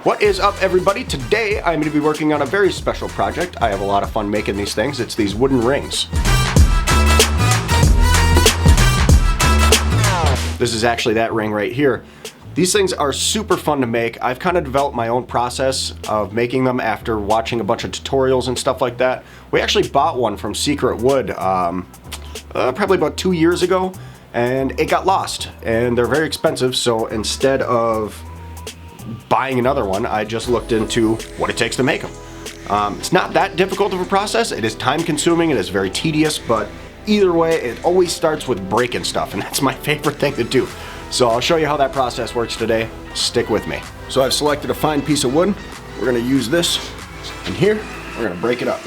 What is up, everybody? Today I'm going to be working on a very special project. I have a lot of fun making these things. It's these wooden rings. This is actually that ring right here. These things are super fun to make. I've kind of developed my own process of making them after watching a bunch of tutorials and stuff like that. We actually bought one from Secret Wood probably about 2 years ago, and it got lost, and they're very expensive, so instead of buying another one, I just looked into what it takes to make them. It's not that difficult of a process. It is time consuming, it is very tedious, but either way, it always starts with breaking stuff, and that's my favorite thing to do. So I'll show you how that process works today. Stick with me. So I've selected a fine piece of wood. We're gonna use this in here. We're gonna break it up.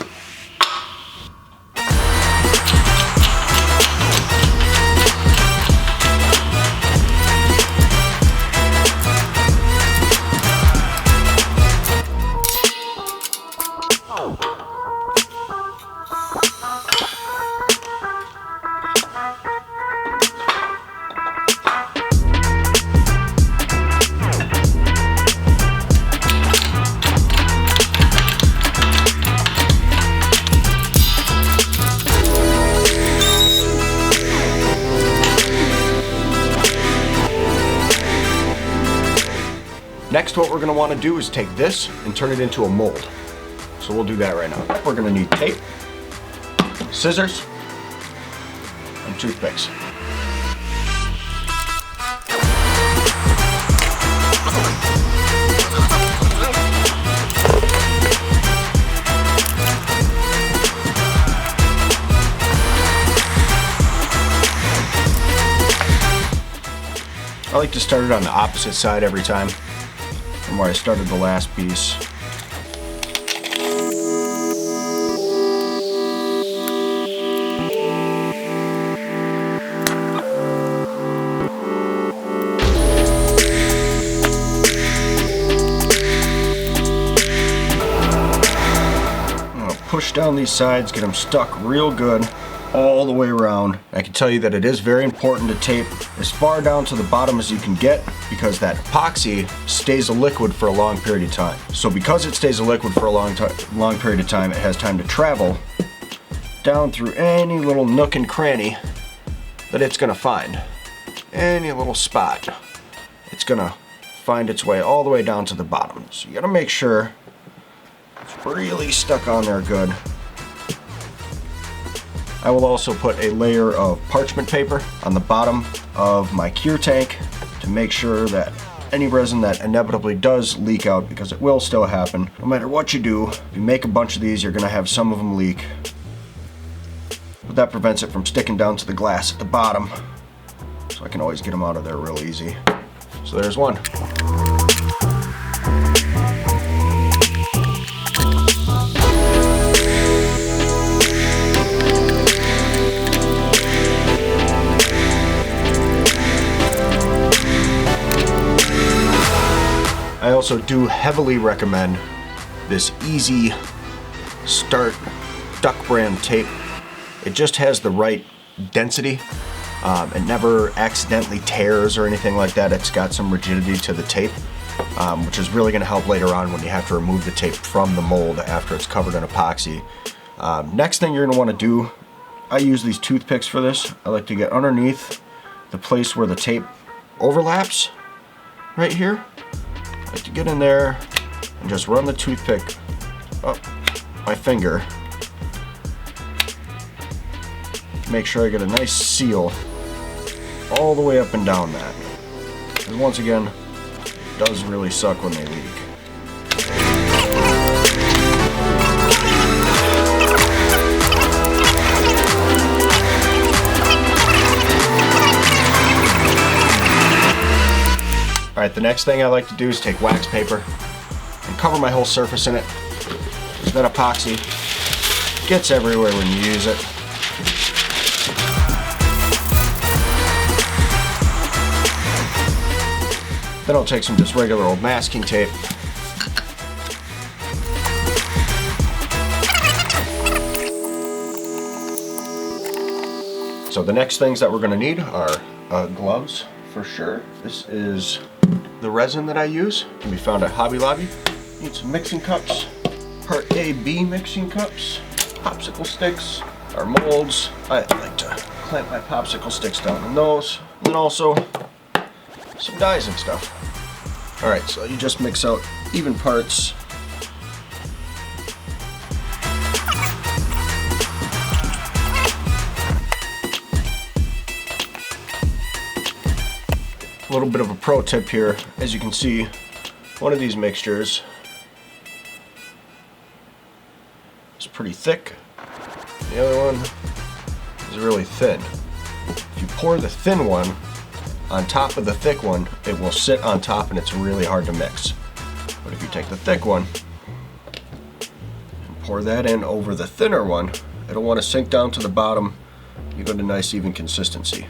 Next, what we're going to want to do is take this and turn it into a mold. So we'll do that right now. We're going to need tape, scissors, and toothpicks. I like to start it on the opposite side every time from where I started the last piece. I'm gonna push down these sides, get them stuck real good all the way around. I can tell you that it is very important to tape as far down to the bottom as you can get, because that epoxy stays a liquid for a long period of time. So because it stays a liquid for a long period of time, it has time to travel down through any little nook and cranny that it's gonna find. Any little spot, it's gonna find its way all the way down to the bottom. So you gotta make sure it's really stuck on there good. I will also put a layer of parchment paper on the bottom of my cure tank to make sure that any resin that inevitably does leak out, because it will still happen, no matter what you do, if you make a bunch of these, you're going to have some of them leak. But that prevents it from sticking down to the glass at the bottom, so I can always get them out of there real easy. So there's one. I also do heavily recommend this Easy Start Duck brand tape. It just has the right density. It never accidentally tears or anything like that. It's got some rigidity to the tape, which is really going to help later on when you have to remove the tape from the mold after it's covered in epoxy. Next thing you're going to want to do, I use these toothpicks for this. I like to get underneath the place where the tape overlaps right here. I like to get in there and just run the toothpick up my finger. Make sure I get a nice seal all the way up and down that. Because once again, it does really suck when they leak. Alright, the next thing I like to do is take wax paper and cover my whole surface in it. So that epoxy gets everywhere when you use it. Then I'll take some just regular old masking tape. So the next things that we're going to need are gloves for sure. This is the resin that I use can be found at Hobby Lobby. Need some mixing cups, part A, B mixing cups, popsicle sticks, our molds. I like to clamp my popsicle sticks down on those, and then also some dies and stuff. All right, so you just mix out even parts. A little bit of a pro tip here. As you can see, one of these mixtures is pretty thick. The other one is really thin. If you pour the thin one on top of the thick one, it will sit on top and it's really hard to mix. But if you take the thick one and pour that in over the thinner one, it'll want to sink down to the bottom. You get a nice even consistency.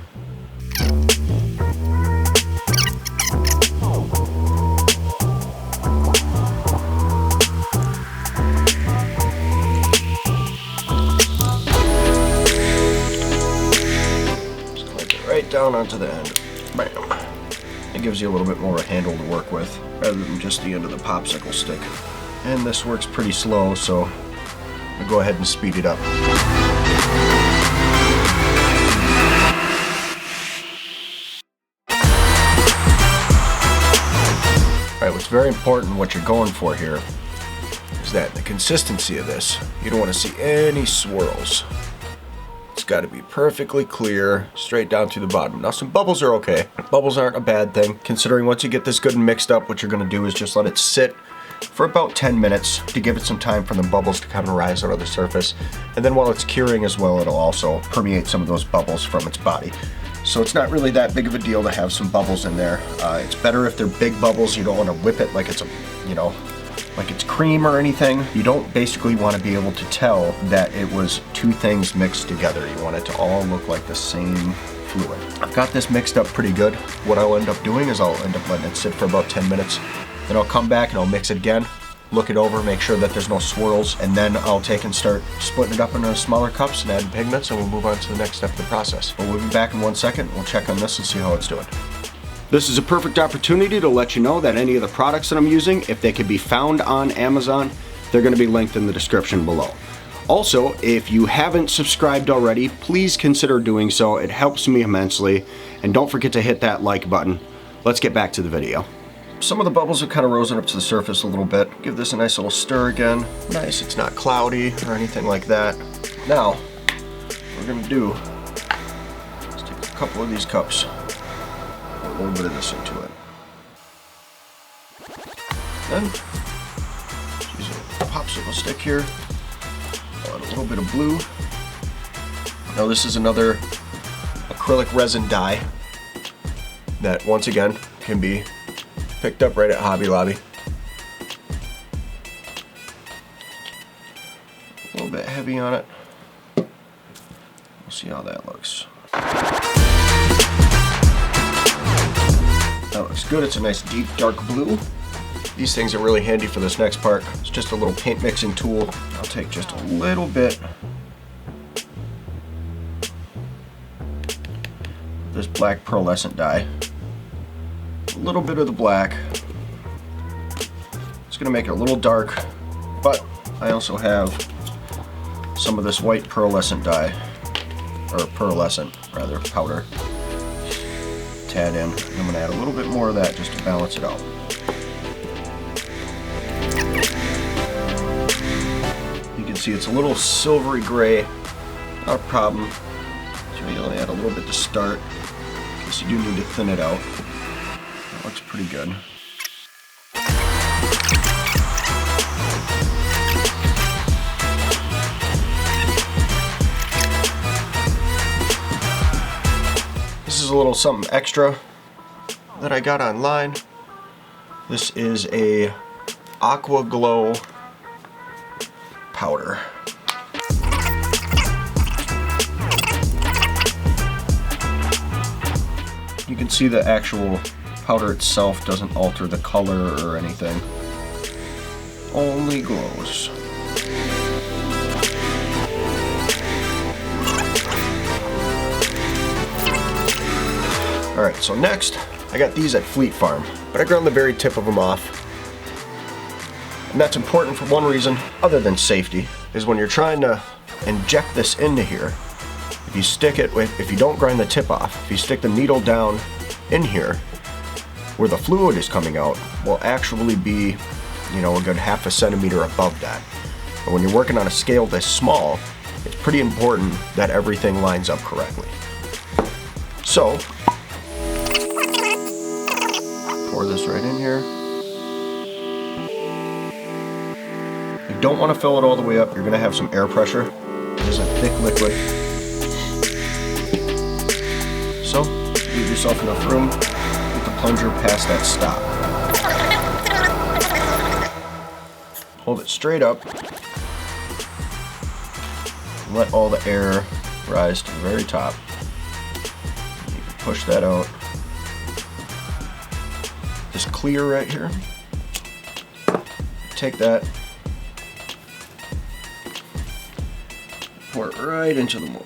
Right down onto the end. Bam. It gives you a little bit more of a handle to work with rather than just the end of the popsicle stick. And this works pretty slow, so I'll go ahead and speed it up. Alright, what's very important, what you're going for here, is that the consistency of this, you don't want to see any swirls. It's got to be perfectly clear, straight down to the bottom. Now some bubbles are okay. Bubbles aren't a bad thing, considering once you get this good and mixed up, what you're going to do is just let it sit for about 10 minutes to give it some time for the bubbles to kind of rise out of the surface. And then while it's curing as well, it'll also permeate some of those bubbles from its body. So it's not really that big of a deal to have some bubbles in there. It's better if they're big bubbles. You don't want to whip it like it's a, like it's cream or anything. You don't basically want to be able to tell that it was two things mixed together. You want it to all look like the same fluid. I've got this mixed up pretty good. What I'll end up doing is I'll end up letting it sit for about 10 minutes. Then I'll come back and I'll mix it again, look it over, make sure that there's no swirls, and then I'll take and start splitting it up into smaller cups and add pigments, and we'll move on to the next step of the process. But we'll be back in 1 second. We'll check on this and see how it's doing. This is a perfect opportunity to let you know that any of the products that I'm using, if they can be found on Amazon, they're going to be linked in the description below. Also, if you haven't subscribed already, please consider doing so. It helps me immensely. And don't forget to hit that like button. Let's get back to the video. Some of the bubbles have kind of risen up to the surface a little bit. Give this a nice little stir again. Nice, it's not cloudy or anything like that. Now, what we're going to do is take a couple of these cups, put a little bit of this into it. Then, use a popsicle stick here. Add a little bit of blue. Now this is another acrylic resin dye that, once again, can be picked up right at Hobby Lobby. A little bit heavy on it. We'll see how that looks. That looks good. It's a nice deep dark blue. These things are really handy for this next part. It's just a little paint mixing tool. I'll take just a little bit of this black pearlescent dye. A little bit of the black. It's gonna make it a little dark, but I also have some of this white pearlescent dye, or pearlescent rather, powder, to add in. And I'm gonna add a little bit more of that just to balance it out. You can see it's a little silvery gray, not a problem. So you only add a little bit to start, in case you do need to thin it out. Looks pretty good. This is a little something extra that I got online. This is a Aqua Glow powder. You can see the actual powder itself doesn't alter the color or anything. Only glows. Alright, so next I I got these at Fleet Farm, but I ground the very tip of them off. And that's important for one reason, other than safety, is when you're trying to inject this into here, if you stick it with, if you don't grind the tip off, if you stick the needle down in here, where the fluid is coming out will actually be, you know, a good ½ centimeter above that. But when you're working on a scale this small, it's pretty important that everything lines up correctly. So, pour this right in here. You don't want to fill it all the way up. You're going to have some air pressure. It is a thick liquid. So, leave yourself enough room. Get the plunger past that stop. Hold it straight up. And let all the air rise to the very top. You can push that out. This clear right here. Take that. Pour it right into the mold.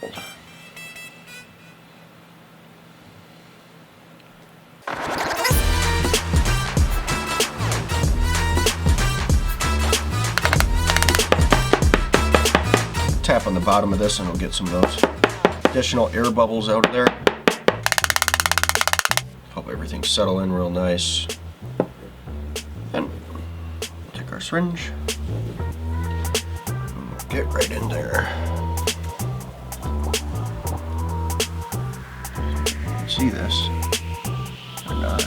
Tap on the bottom of this and we'll get some of those additional air bubbles out of there. Help everything settle in real nice. And take our syringe. And we'll get right in there. See this or not?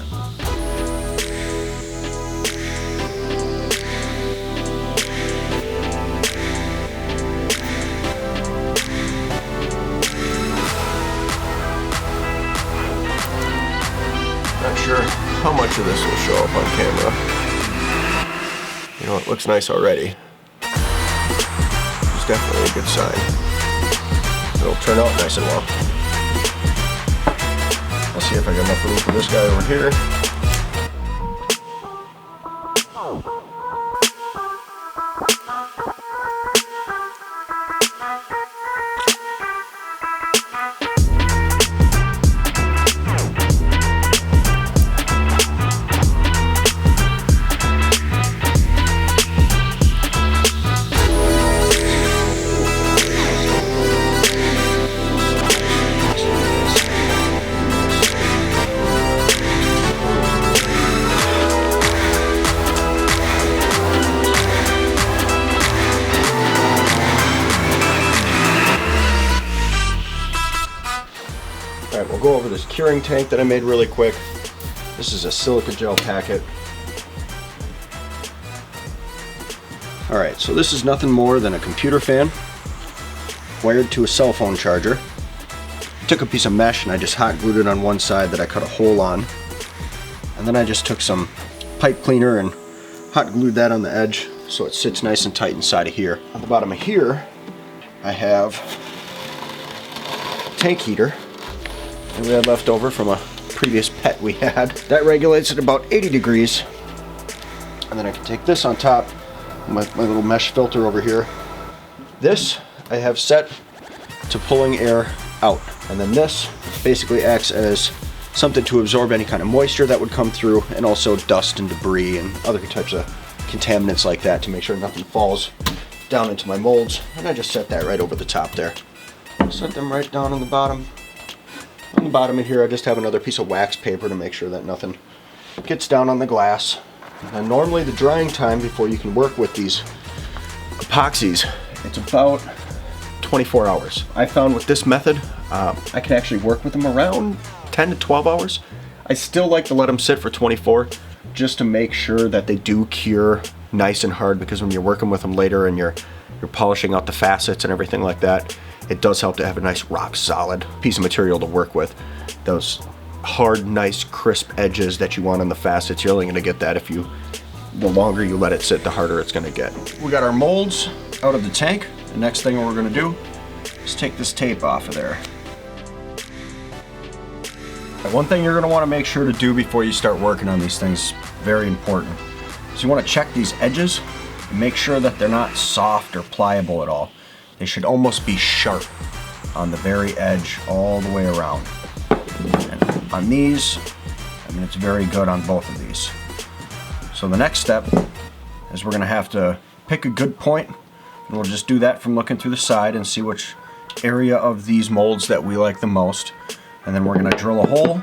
Not sure how much of this will show up on camera. You know, it looks nice already. It's definitely a good sign. It'll turn out nice and well. I'll see if I got enough room for this guy over here. Alright, we'll go over this curing tank that I made really quick. This is a silica gel packet. Alright, so this is nothing more than a computer fan wired to a cell phone charger. I took a piece of mesh and I just hot glued it on one side that I cut a hole on. And then I just took some pipe cleaner and hot glued that on the edge so it sits nice and tight inside of here. On the bottom of here, I have a tank heater that we had left over from a previous pet we had. That regulates at about 80 degrees. And then I can take this on top, my little mesh filter over here. This I have set to pulling air out. And then this basically acts as something to absorb any kind of moisture that would come through, and also dust and debris and other types of contaminants like that to make sure nothing falls down into my molds. And I just set that right over the top there. Set them right down on the bottom. On the bottom of here I just have another piece of wax paper to make sure that nothing gets down on the glass. And normally the drying time before you can work with these epoxies, it's about 24 hours. I found with this method I can actually work with them around 10 to 12 hours. I still like to let them sit for 24 just to make sure that they do cure nice and hard, because when you're working with them later and you're polishing out the facets and everything like that, it does help to have a nice rock solid piece of material to work with. Those hard, nice, crisp edges that you want on the facets, you're only going to get that if the longer you let it sit, the harder it's going to get. We got our molds out of the tank. The next thing we're going to do is take this tape off of there. And one thing you're going to want to make sure to do before you start working on these things, very important, is you want to check these edges and make sure that they're not soft or pliable at all. They should almost be sharp on the very edge all the way around. And on these, I mean, it's very good on both of these. So the next step is we're gonna have to pick a good point, and we'll just do that from looking through the side and see which area of these molds that we like the most. And then we're gonna drill a hole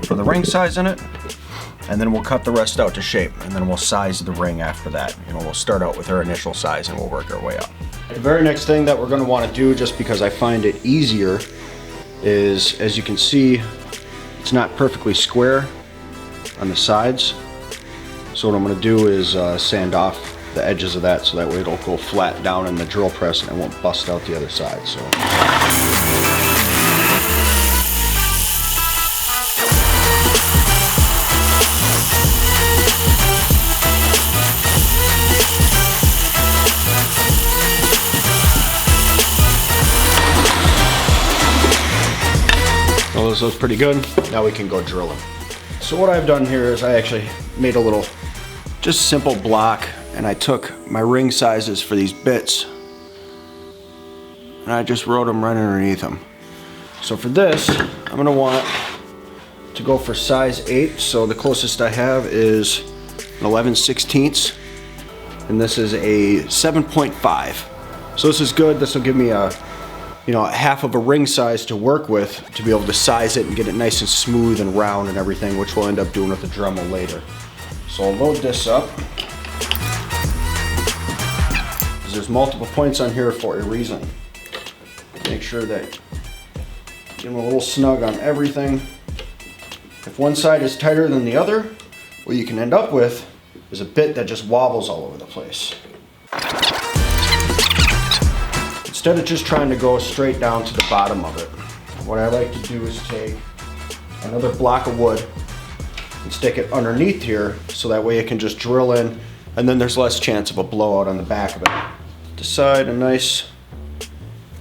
for the ring size in it, and then we'll cut the rest out to shape, and then we'll size the ring after that. You know, we'll start out with our initial size and we'll work our way up. The very next thing that we're gonna wanna do, just because I find it easier, is, as you can see, it's not perfectly square on the sides. So what I'm gonna do is sand off the edges of that, so that way it'll go flat down in the drill press and it won't bust out the other side. So. Well, this looks pretty good. Now we can go drilling. So what I've done here is I actually made a little, just simple block, and I took my ring sizes for these bits and I just wrote them right underneath them. So for this, I'm gonna want to go for size 8. So the closest I have is an 11/16, and this is a 7.5. So this is good. This will give me a, you know, half of a ring size to work with to be able to size it and get it nice and smooth and round and everything, which we'll end up doing with the Dremel later. So I'll load this up. There's multiple points on here for a reason. Make sure that you get them a little snug on everything. If one side is tighter than the other, what you can end up with is a bit that just wobbles all over the place. Instead of just trying to go straight down to the bottom of it, what I like to do is take another block of wood and stick it underneath here, so that way it can just drill in, and then there's less chance of a blowout on the back of it. Decide a nice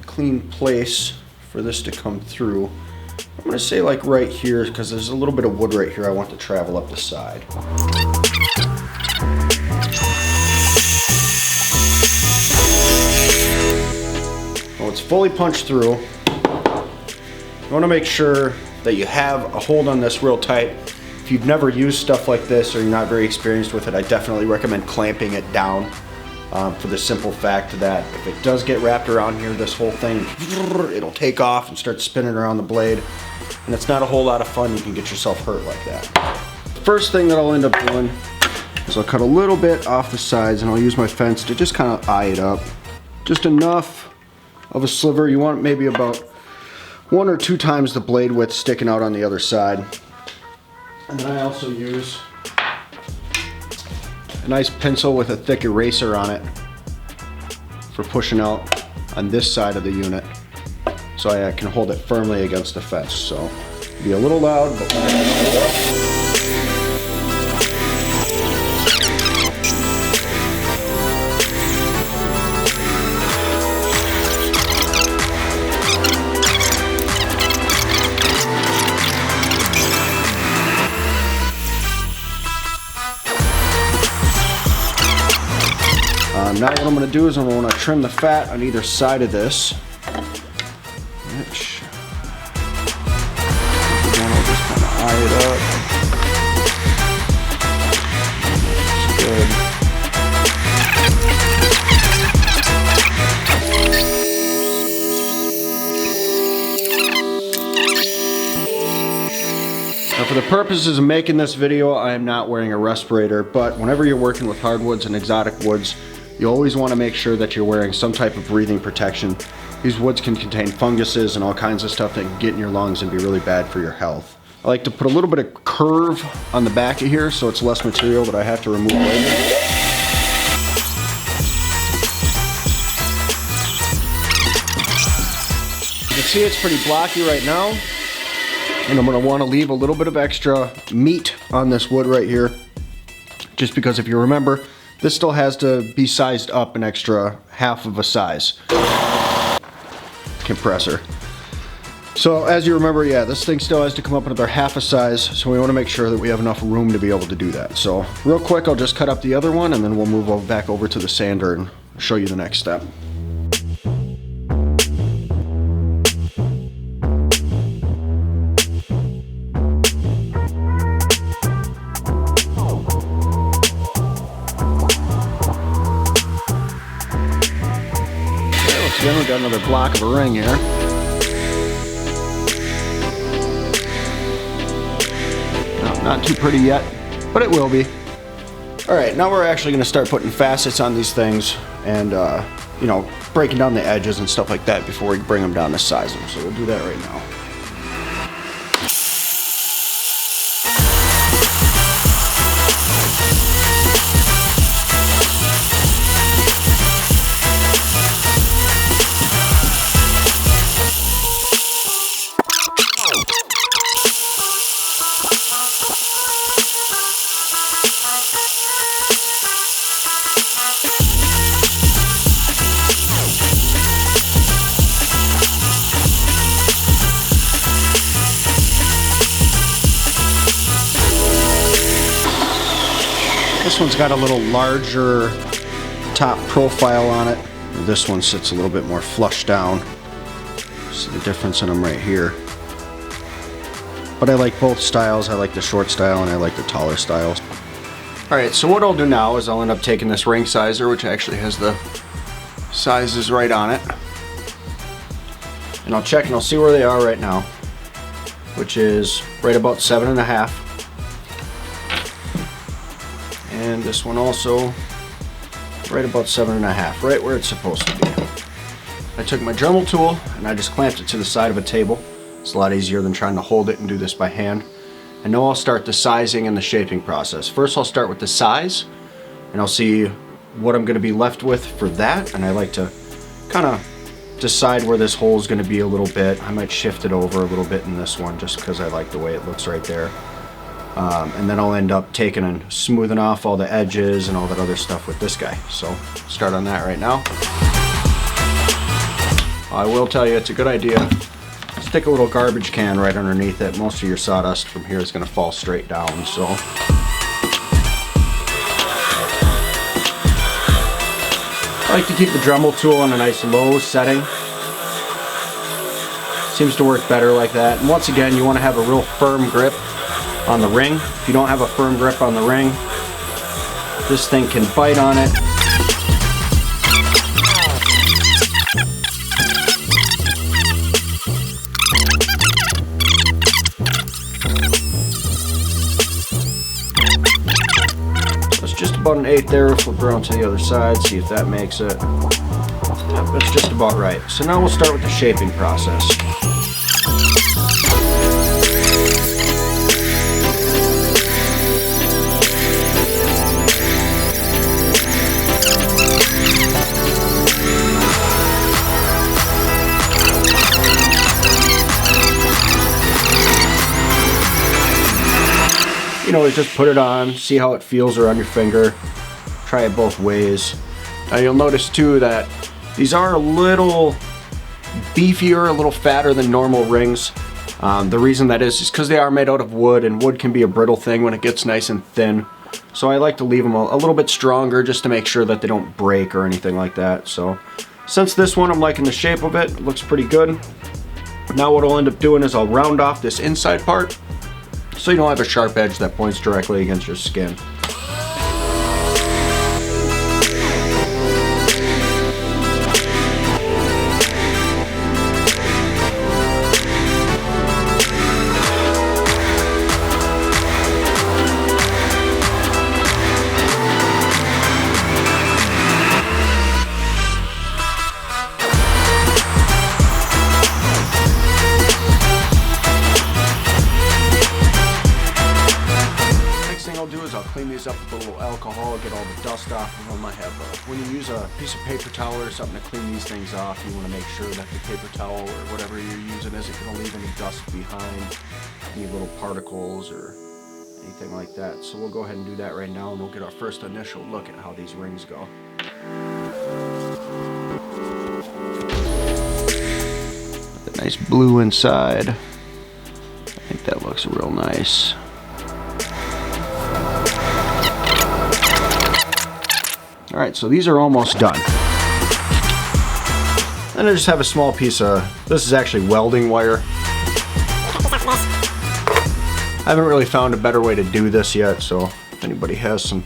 clean place for this to come through. I'm gonna say like right here, because there's a little bit of wood right here I want to travel up the side. Well, it's fully punched through. You wanna make sure that you have a hold on this real tight. If you've never used stuff like this or you're not very experienced with it, I definitely recommend clamping it down. For the simple fact that if it does get wrapped around here, this whole thing, it'll take off and start spinning around the blade, and it's not a whole lot of fun. You can get yourself hurt like that. The first thing that I'll end up doing is I'll cut a little bit off the sides, and I'll use my fence to just kind of eye it up. Just enough of a sliver. You want maybe about 1 or 2 times the blade width sticking out on the other side. And then I also use a nice pencil with a thick eraser on it for pushing out on this side of the unit, so I can hold it firmly against the fence. So it'll be a little loud, but when I hold it up, now what I'm going to do is I'm going to trim the fat on either side of this. Which, again, I'll just kind of eye it up. Good. Now for the purposes of making this video, I am not wearing a respirator, but whenever you're working with hardwoods and exotic woods, you always want to make sure that you're wearing some type of breathing protection. These woods can contain funguses and all kinds of stuff that can get in your lungs and be really bad for your health. I like to put a little bit of curve on the back of here so it's less material that I have to remove later. You can see it's pretty blocky right now, and I'm going to want to leave a little bit of extra meat on this wood right here, just because if you remember, this still has to be sized up an extra half of a size. Compressor. So as you remember, yeah, this thing still has to come up another half a size, so we want to make sure that we have enough room to be able to do that. So real quick, I'll just cut up the other one, and then we'll move back over to the sander and show you the next step. again, we got another block of a ring here. No, not too pretty yet, but it will be. All right, now we're actually gonna start putting facets on these things and, you know, breaking down the edges and stuff like that before we bring them down to size them. So we'll do that right now. This one's got a little larger top profile on it. This one sits a little bit more flush down. See the difference in them right here. But I like both styles. I like the short style and I like the taller styles. Alright, so what I'll do now is I'll end up taking this ring sizer, which actually has the sizes right on it. And I'll check and I'll see where they are right now, which is right about 7.5. And this one also right about 7.5, right where it's supposed to be. I took my Dremel tool and I just clamped it to the side of a table. It's a lot easier than trying to hold it and do this by hand. And now I'll start the sizing and the shaping process. First I'll start with the size and I'll see what I'm going to be left with for that. And I like to kind of decide where this hole is going to be a little bit. I might shift it over a little bit in this one just because I like the way it looks right there. And then I'll end up taking and smoothing off all the edges and all that other stuff with this guy. So start on that right now. I will tell you, it's a good idea. Stick a little garbage can right underneath it. Most of your sawdust from here is going to fall straight down. So I like to keep the Dremel tool on a nice low setting. Seems to work better like that. And once again, you want to have a real firm grip on the ring. If you don't have a firm grip on the ring, this thing can bite on it. So it's just about an 1/8 there. Flip around to the other side, see if that makes it. Yep, that's just about right. So now we'll start with the shaping process. You know, just put it on, see how it feels around your finger, try it both ways. Now you'll notice too that these are a little beefier, a little fatter than normal rings. The reason that is because they are made out of wood, and wood can be a brittle thing when it gets nice and thin. So I like to leave them a little bit stronger just to make sure that they don't break or anything like that. So since this one I'm liking the shape of it, it looks pretty good. Now what I'll end up doing is I'll round off this inside part, so you don't have a sharp edge that points directly against your skin. Clean these up with a little alcohol, get all the dust off of them. I have when you use a piece of paper towel or something to clean these things off, you want to make sure that the paper towel or whatever you're using isn't going to leave any dust behind, any little particles or anything like that. So we'll go ahead and do that right now, and we'll get our first initial look at how these rings go. The nice blue inside. I think that looks real nice. Alright, so these are almost done. And I just have a small piece of, this is actually welding wire. I haven't really found a better way to do this yet, so if anybody has some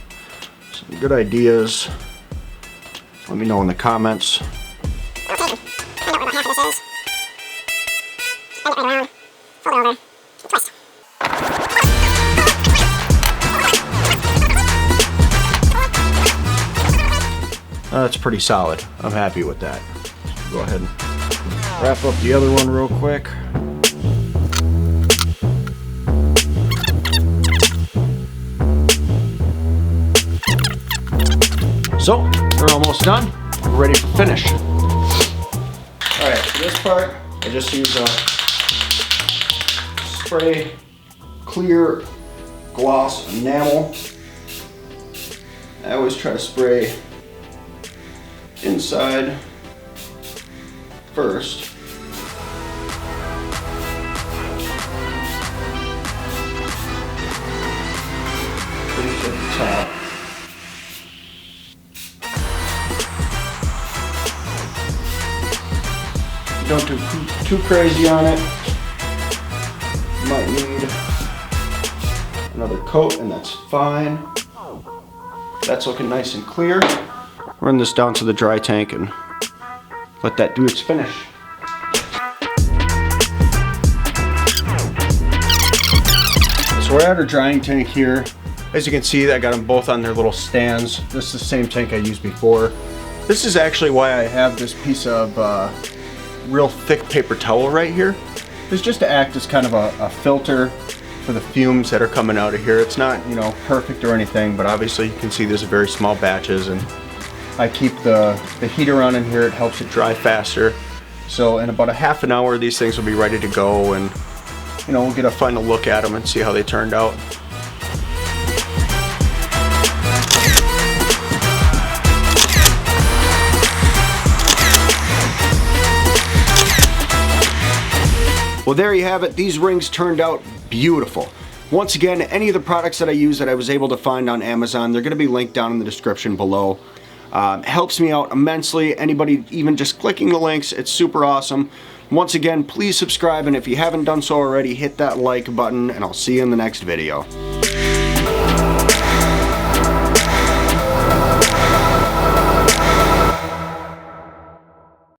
good ideas, let me know in the comments. That's pretty solid. I'm happy with that. Go ahead and wrap up the other one real quick. So, they're almost done. We're ready for finish. Alright, for this part, I just use a spray clear gloss enamel. I always try to spray inside first. Finish at the top. Don't do too crazy on it. You might need another coat, and that's fine. That's looking nice and clear. Run this down to the dry tank and let that do its finish. So we're at our drying tank here. As you can see, I got them both on their little stands. This is the same tank I used before. This is actually why I have this piece of real thick paper towel right here. It's just to act as kind of a filter for the fumes that are coming out of here. It's not, you know, perfect or anything, but obviously you can see there's very small batches, and I keep the heater on in here. It helps it dry faster. So in about a half an hour, these things will be ready to go, and you know, we'll get a final look at them and see how they turned out. Well, there you have it. These rings turned out beautiful. Once again, any of the products that I use that I was able to find on Amazon, they're going to be linked down in the description below. Helps me out immensely. Anybody even just clicking the links, it's super awesome. Once again, please subscribe, and if you haven't done so already, hit that like button, and I'll see you in the next video.